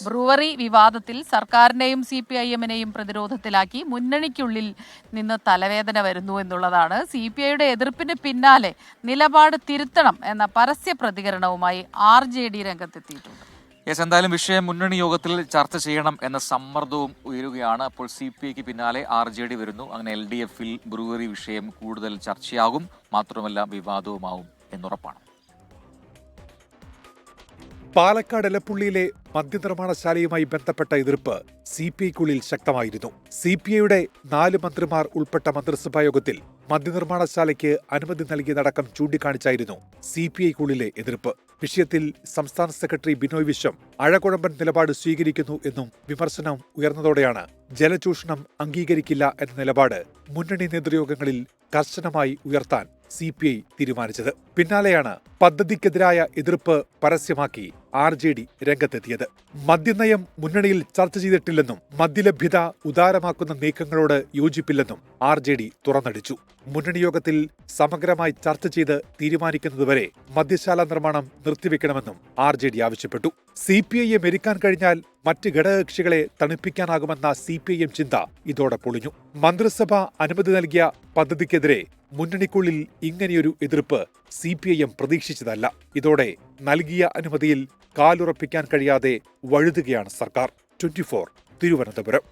Brewery വിവാദത്തിൽ സർക്കാരിനെയും CPIM-നെയും പ്രതിരോധത്തിലാക്കി മുന്നണിക്കുള്ളിൽ നിന്ന് തലവേദന വരുന്നു എന്നുള്ളതാണ്. CPIയുടെ എതിർപ്പിന് പിന്നാലെ നിലപാട് തിരുത്തണം എന്ന പരസ്യ പ്രതികരണവുമായി RJD രംഗത്തെത്തിയിട്ടുണ്ട്. എന്തായാലും വിഷയം മുന്നണി യോഗത്തിൽ ചർച്ച ചെയ്യണം എന്ന സമ്മർദ്ദവും ഉയരുകയാണ്. അപ്പോൾ CPIക്ക് പിന്നാലെ RJD വരുന്നു. അങ്ങനെ LDF-ൽ ബ്രൂവറി വിഷയം കൂടുതൽ ചർച്ചയാകും, മാത്രമല്ല വിവാദവുമാവും എന്നുറപ്പാണ്. പാലക്കാട് എലപ്പുള്ളിയിലെ മദ്യനിർമ്മാണശാലയുമായി ബന്ധപ്പെട്ട എതിർപ്പ് CPIക്കുള്ളിൽ ശക്തമായിരുന്നു. CPIയുടെ 4 മന്ത്രിമാർ ഉൾപ്പെട്ട മന്ത്രിസഭാ യോഗത്തിൽ മദ്യനിർമ്മാണശാലയ്ക്ക് അനുമതി നൽകിയതടക്കം ചൂണ്ടിക്കാണിച്ചായിരുന്നു CPIക്കുള്ളിലെ എതിർപ്പ്. വിഷയത്തിൽ സംസ്ഥാന സെക്രട്ടറി ബിനോയ് വിശ്വം അഴകുഴമ്പൻ നിലപാട് സ്വീകരിക്കുന്നു എന്നും വിമർശനം ഉയർന്നതോടെയാണ് ജലചൂഷണം അംഗീകരിക്കില്ല എന്ന നിലപാട് മുന്നണി നേതൃയോഗങ്ങളിൽ കർശനമായി ഉയർത്താൻ CPI തീരുമാനിച്ചത്. പിന്നാലെയാണ് പദ്ധതിക്കെതിരായ എതിർപ്പ് പരസ്യമാക്കി RJD രംഗത്തെത്തിയത്. മദ്യനയം മുന്നണിയിൽ ചർച്ച ചെയ്തിട്ടില്ലെന്നും മദ്യലഭ്യത ഉദാരമാക്കുന്ന നീക്കങ്ങളോട് യോജിപ്പില്ലെന്നും RJD തുറന്നടിച്ചു. മുന്നണി യോഗത്തിൽ സമഗ്രമായി ചർച്ച ചെയ്ത് തീരുമാനിക്കുന്നതുവരെ മദ്യശാല നിർമ്മാണം നിർത്തിവെക്കണമെന്നും RJD ആവശ്യപ്പെട്ടു. CPIയെ മെരുക്കാൻ കഴിഞ്ഞാൽ മറ്റ് ഘടകകക്ഷികളെ തണുപ്പിക്കാനാകുമെന്ന CPIM ചിന്ത ഇതോടെ പൊളിഞ്ഞു. മന്ത്രിസഭ അനുമതി നൽകിയ പദ്ധതിക്കെതിരെ മുന്നണിക്കുള്ളിൽ ഇങ്ങനെയൊരു എതിർപ്പ് CPIM പ്രതീക്ഷിച്ചതല്ല. ഇതോടെ നൽകിയ അനുമതിയിൽ കാലുറപ്പിക്കാൻ കഴിയാതെ വഴുതുകയാണ് സർക്കാർ. 24 തിരുവനന്തപുരം.